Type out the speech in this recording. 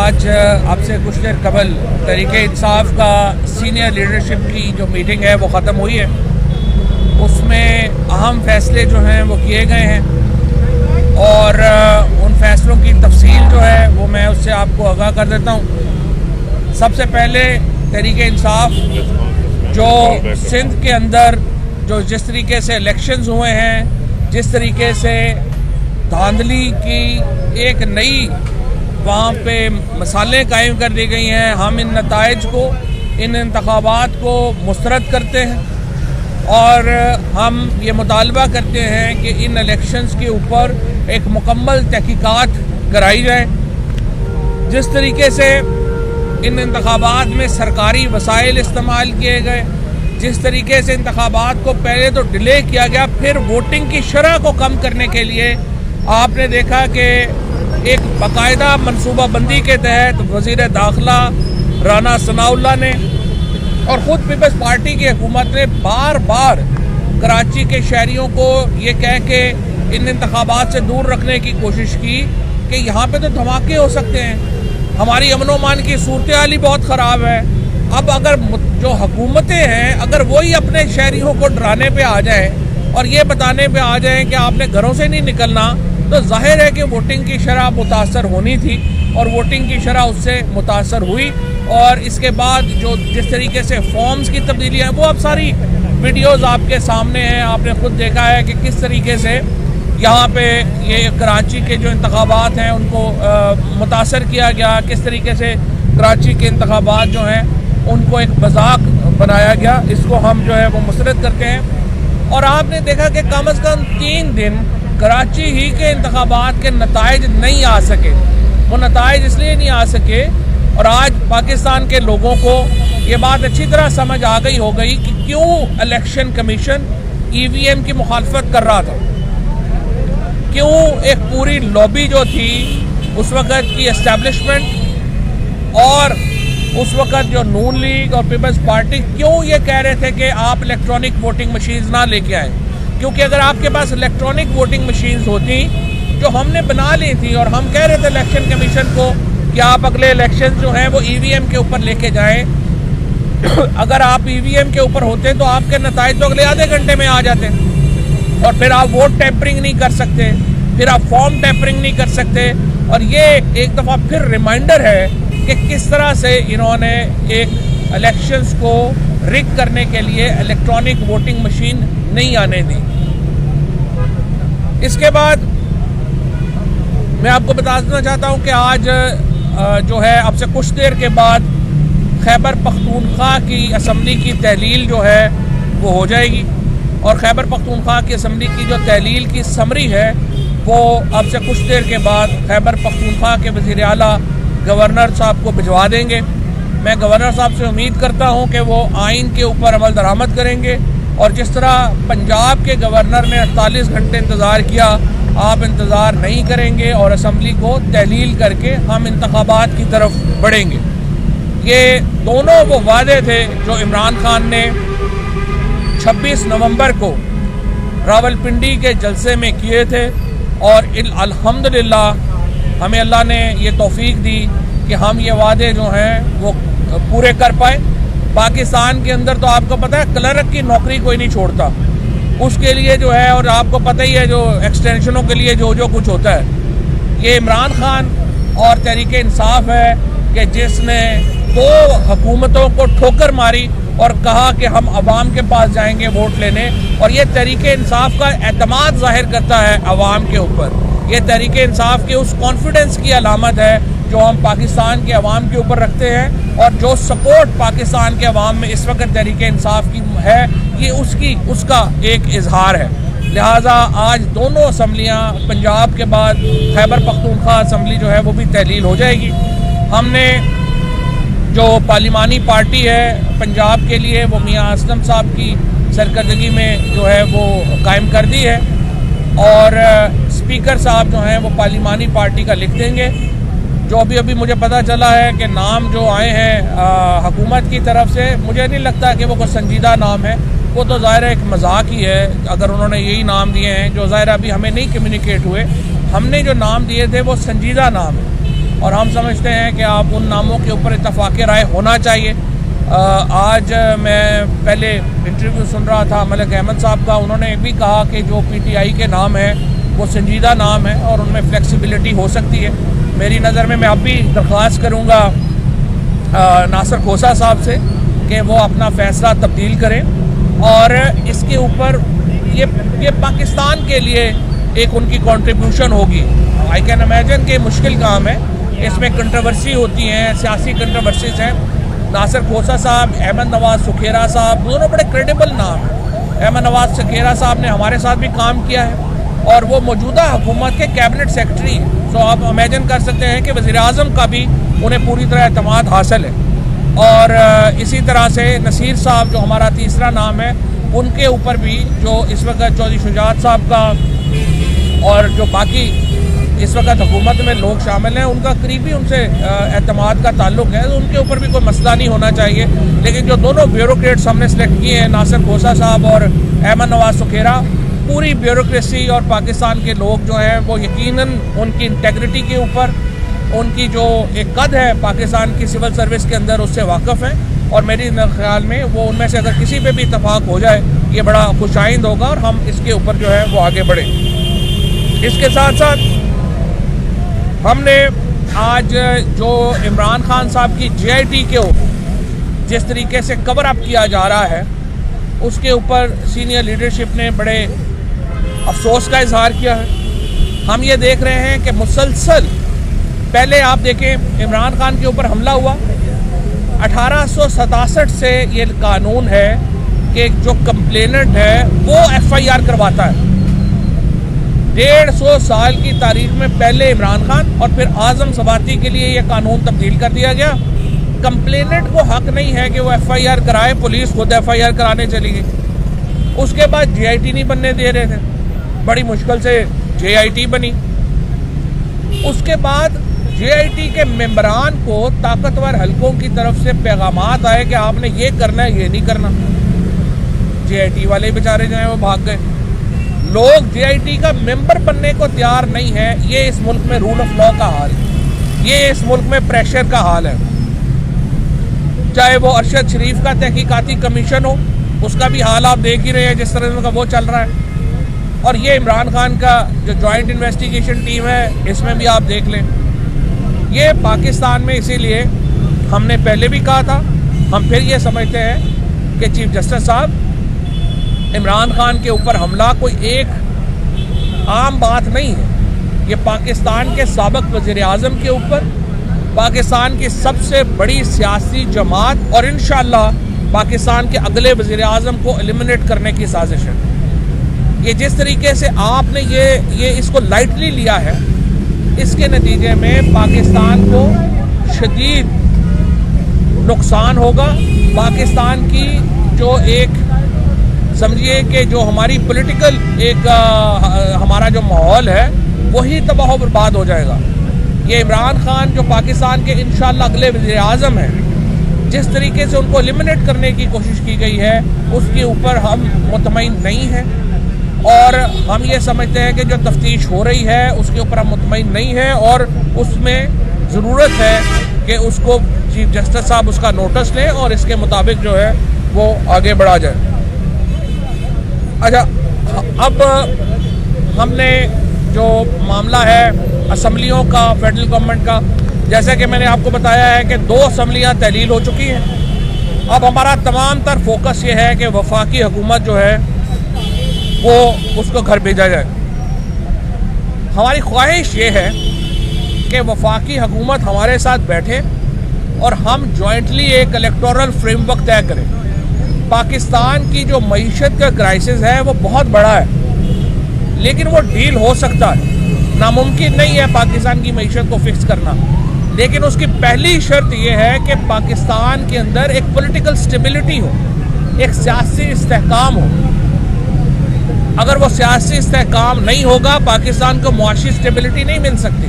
आज आपसे कुछ देर कबल तहरीके इंसाफ का सीनियर लीडरशिप की जो मीटिंग है वो ख़त्म हुई है। उसमें अहम फैसले जो हैं वो किए गए हैं और उन फैसलों की तफसील जो है वो मैं उससे आपको आगाह कर देता हूँ। सबसे पहले तहरीके इंसाफ जो सिंध के अंदर जो जिस तरीके से इलेक्शंस हुए हैं, जिस तरीके से धांधली की एक नई वहाँ पे मसालें कायम कर दी गई हैं, हम इन नताइज को, इन इंतखाबात को मुस्तरद करते हैं और हम ये मुतालबा करते हैं कि इन इलेक्शंस के ऊपर एक मुकम्मल तहकीकात कराई जाए। जिस तरीके से इन इंतखाबात में सरकारी वसाइल इस्तेमाल किए गए, जिस तरीके से इंतखाबात को पहले तो डिले किया गया, फिर वोटिंग की शरह को कम करने के लिए आपने देखा कि एक बाकायदा मनसूबाबंदी के तहत वज़ीर दाखिला राना सनाउल्लाह ने और ख़ुद पीपल्स पार्टी की हुकूमत ने बार बार कराची के शहरियों को ये कह के इन इंतखाबात से दूर रखने की कोशिश की कि यहाँ पे तो धमाके हो सकते हैं, हमारी अमन व अमान की सूरत हाल ही बहुत ख़राब है। अब अगर जो हुकूमतें हैं अगर वही अपने शहरियों को डराने पे आ जाए और ये बताने पे आ जाए कि आपने घरों से नहीं निकलना, तो जाहिर है कि वोटिंग की शरह मुतासर होनी थी और वोटिंग की शरह उससे मुतासर हुई। और इसके बाद जो जिस तरीके से फॉर्म्स की तब्दीलियाँ हैं वो अब सारी वीडियोस आपके सामने हैं। आपने खुद देखा है कि किस तरीके से यहाँ पे ये कराची के जो इंतखाबात हैं उनको मुतासर किया गया, किस तरीके से कराची के इंतखाबात जो हैं उनको एक मजाक बनाया गया। इसको हम जो है वो मुस्तरद करते हैं। और आपने देखा कि कम अज़ कम 3 दिन कराची ही के इंतखाबात के नताइज नहीं आ सके। वो नताइज इसलिए नहीं आ सके और आज पाकिस्तान के लोगों को ये बात अच्छी तरह समझ आ गई हो गई कि क्यों इलेक्शन कमीशन EVM की मुखालफत कर रहा था, क्यों एक पूरी लॉबी जो थी उस वक़्त की एस्टेब्लिशमेंट और उस वक़्त जो नून लीग और पीपल्स पार्टी क्यों ये कह रहे थे कि आप इलेक्ट्रॉनिक वोटिंग मशीन्स ना लेके आएँ। क्योंकि अगर आपके पास इलेक्ट्रॉनिक वोटिंग मशीन्स होती जो हमने बना ली थी और हम कह रहे थे इलेक्शन कमीशन को कि आप अगले इलेक्शन जो हैं वो EVM के ऊपर लेके जाएं, अगर आप EVM के ऊपर होते तो आपके नताइज तो अगले आधे घंटे में आ जाते और फिर आप वोट टैंपरिंग नहीं कर सकते, फिर आप फॉर्म टैंपरिंग नहीं कर सकते। और ये एक दफ़ा फिर रिमाइंडर है कि किस तरह से इन्होंने एक इलेक्शंस को रिग करने के लिए इलेक्ट्रॉनिक वोटिंग मशीन नहीं आने दी। इसके बाद मैं आपको बता देना चाहता हूं कि आज जो है अब से कुछ देर के बाद खैबर पख्तूनख्वा की असम्बली की तहलील जो है वो हो जाएगी और खैबर पख्तूनख्वा की असम्बली की जो तहलील की समरी है वो अब से कुछ देर के बाद खैबर पख्तूनख्वा के वज़ीर आला गवर्नर साहब को भिजवा देंगे। मैं गवर्नर साहब से उम्मीद करता हूं कि वो आइन के ऊपर अमल दरामद करेंगे और जिस तरह पंजाब के गवर्नर ने 48 घंटे इंतज़ार किया, आप इंतज़ार नहीं करेंगे और असम्बली को तहलील करके हम इंतखाबात की तरफ बढ़ेंगे। ये दोनों वो वादे थे जो इमरान खान ने 26 नवंबर को रावलपिंडी के जलसे में किए थे और अल्हम्दुलिल्लाह हमें अल्लाह ने ये तौफीक दी कि हम ये वादे जो हैं वो पूरे कर पाए। पाकिस्तान के अंदर तो आपको पता है क्लर्क की नौकरी कोई नहीं छोड़ता, उसके लिए जो है, और आपको पता ही है जो एक्सटेंशनों के लिए जो कुछ होता है। ये इमरान खान और तहरीके इंसाफ है कि जिसने 2 हुकूमतों को ठोकर मारी और कहा कि हम अवाम के पास जाएंगे वोट लेने, और ये तहरीके इंसाफ का एतमाद जाहिर करता है अवाम के ऊपर। ये तहरीके इंसाफ के उस कॉन्फिडेंस की अलामत है जो हम पाकिस्तान के अवाम के ऊपर रखते हैं और जो सपोर्ट पाकिस्तान के अवाम में इस वक्त तहरीके इंसाफ की है, ये उसका एक इजहार है। लिहाजा आज दोनों असम्बलियाँ पंजाब के बाद खैबर पख्तूनख्वा असम्बली जो है वो भी तहलील हो जाएगी। हमने जो पार्लिमानी पार्टी है पंजाब के लिए वो मियाँ असलम साहब की सरकर्दगी में जो है वो कायम कर दी है और स्पीकर साहब जो हैं वो पार्लिमानी पार्टी का लिख देंगे। जो अभी मुझे पता चला है कि नाम जो आए हैं हुकूमत की तरफ से, मुझे नहीं लगता कि वो कोई संजीदा नाम है, वो तो ज़ाहिर एक मजाक ही है अगर उन्होंने यही नाम दिए हैं जो ज़ाहिर अभी हमें नहीं कम्युनिकेट हुए। हमने जो नाम दिए थे वो संजीदा नाम है और हम समझते हैं कि आप उन नामों के ऊपर इत्तफाक़ राय होना चाहिए। आज मैं पहले इंटरव्यू सुन रहा था मलिक अहमद साहब का, उन्होंने भी कहा कि जो पीटीआई के नाम है वो संजीदा नाम है और उनमें फ्लेक्सिबिलिटी हो सकती है। मेरी नज़र में मैं अब भी दरख्वास्त करूँगा नासिर खोसा साहब से कि वो अपना फ़ैसला तब्दील करें और इसके ऊपर ये पाकिस्तान के लिए एक उनकी कंट्रीब्यूशन होगी। आई कैन इमेजिन कि मुश्किल काम है, इसमें कंट्रोवर्सी होती हैं, सियासी कंट्रोवर्सीज हैं। नासिर खोसा साहब, अहमद नवाज सुखेरा साहब, दोनों बड़े क्रेडिबल नाम हैं। अहमद नवाज सुखेरा साहब ने हमारे साथ भी काम किया है और वो मौजूदा हुकूमत के कैबिनेट सेक्रेटरी हैं। सो आप इमेजिन कर सकते हैं कि वज़ीर-ए-आज़म का भी उन्हें पूरी तरह एतमाद हासिल है। और इसी तरह से नसीर साहब जो हमारा तीसरा नाम है, उनके ऊपर भी जो इस वक्त चौधरी शुजात साहब का और जो बाकी इस वक्त हुकूमत में लोग शामिल हैं, उनका करीबी उनसे एतमाद का ताल्लुक है, तो उनके ऊपर भी कोई मसला नहीं होना चाहिए। लेकिन जो दोनों ब्यूरोक्रेट्स हमने सेलेक्ट किए हैं, नासिर खोसा साहब और अहमद नवाज सुखेरा, पूरी ब्यूरोक्रेसी और पाकिस्तान के लोग जो हैं वो यकीनन उनकी इंटेग्रिटी के ऊपर, उनकी जो एक कद है पाकिस्तान की सिविल सर्विस के अंदर, उससे वाकिफ़ हैं। और मेरी ख्याल में वो उनमें से अगर किसी पे भी इत्तफाक हो जाए, ये बड़ा खुशाइंद होगा और हम इसके ऊपर जो है वो आगे बढ़ें। इसके साथ साथ हमने आज जो इमरान खान साहब की JIT को जिस तरीके से कवर अप किया जा रहा है, उसके ऊपर सीनियर लीडरशिप ने बड़े अफसोस का इजहार किया है। हम ये देख रहे हैं कि मुसलसल, पहले आप देखें इमरान खान के ऊपर हमला हुआ 1867 से, ये कानून है कि जो कंप्लेनेंट है वो FIR करवाता है। 150 साल की तारीख में पहले इमरान खान और फिर आज़म सबाती के लिए यह कानून तब्दील कर दिया गया। कंप्लेनेंट को हक नहीं है कि वो FIR कराए, पुलिस खुद FIR कराने चली गई। उसके बाद JIT नहीं बनने दे रहे थे, बड़ी मुश्किल से JIT बनी। उसके बाद JIT के मेंबरान को ताकतवर हलकों की तरफ से पैगामात आए कि आपने ये करना है, ये नहीं करना। JIT वाले बेचारे जो हैं वो भाग गए। लोग JIT का मेंबर बनने को तैयार नहीं है। ये इस मुल्क में रूल ऑफ लॉ का हाल है, ये इस मुल्क में प्रेशर का हाल है। चाहे वो अरशद शरीफ का तहकीकाती कमीशन हो, उसका भी हाल आप देख ही रहे हैं जिस तरह का वो चल रहा है। और ये इमरान खान का जो जॉइंट इन्वेस्टिगेशन टीम है, इसमें भी आप देख लें। ये पाकिस्तान में, इसीलिए हमने पहले भी कहा था, हम फिर ये समझते हैं कि चीफ जस्टिस साहब, इमरान खान के ऊपर हमला कोई एक आम बात नहीं है। ये पाकिस्तान के साबिक़ वज़ीर-ए-आज़म के ऊपर, पाकिस्तान की सबसे बड़ी सियासी जमात और इंशाअल्लाह पाकिस्तान के अगले वज़ीर-ए-आज़म को एलिमिनेट करने की साजिश है। ये जिस तरीके से आपने ये इसको लाइटली लिया है, इसके नतीजे में पाकिस्तान को शदीद नुकसान होगा। पाकिस्तान की जो एक, समझिए कि जो हमारी पॉलिटिकल एक हमारा जो माहौल है वही तबाह बर्बाद हो जाएगा। ये इमरान खान जो पाकिस्तान के इंशाअल्लाह अगले वज़ीर-ए-आज़म हैं, जिस तरीके से उनको एलिमिनेट करने की कोशिश की गई है, उसके ऊपर हम मुतमईन नहीं हैं। और हम ये समझते हैं कि जो तफ्तीश हो रही है उसके ऊपर हम मुतमईन नहीं हैं और उसमें ज़रूरत है कि उसको चीफ जस्टिस साहब उसका नोटिस लें और इसके मुताबिक जो है वो आगे बढ़ा जाए। अच्छा, अब हमने जो मामला है असम्बलियों का, फेडरल गवर्नमेंट का, जैसे कि मैंने आपको बताया है कि 2 असम्बलियाँ तहलील हो चुकी हैं। अब हमारा तमाम तर फोकस ये है कि वफाकी हुकूमत जो है वो उसको घर भेजा जाए। हमारी ख्वाहिश ये है कि वफाकी हुकूमत हमारे साथ बैठे और हम जॉइंटली एक इलेक्टोरल फ्रेमवर्क तय करें। पाकिस्तान की जो मईशत का क्राइसिस है वो बहुत बड़ा है, लेकिन वो डील हो सकता है। नामुमकिन नहीं है पाकिस्तान की मईशत को फिक्स करना, लेकिन उसकी पहली शर्त यह है कि पाकिस्तान के अंदर एक पॉलिटिकल स्टेबिलिटी हो, एक सियासी इस्तेहकाम हो। अगर वो सियासी इस्तेहकाम नहीं होगा, पाकिस्तान को मुआशी स्टेबिलिटी नहीं मिल सकती।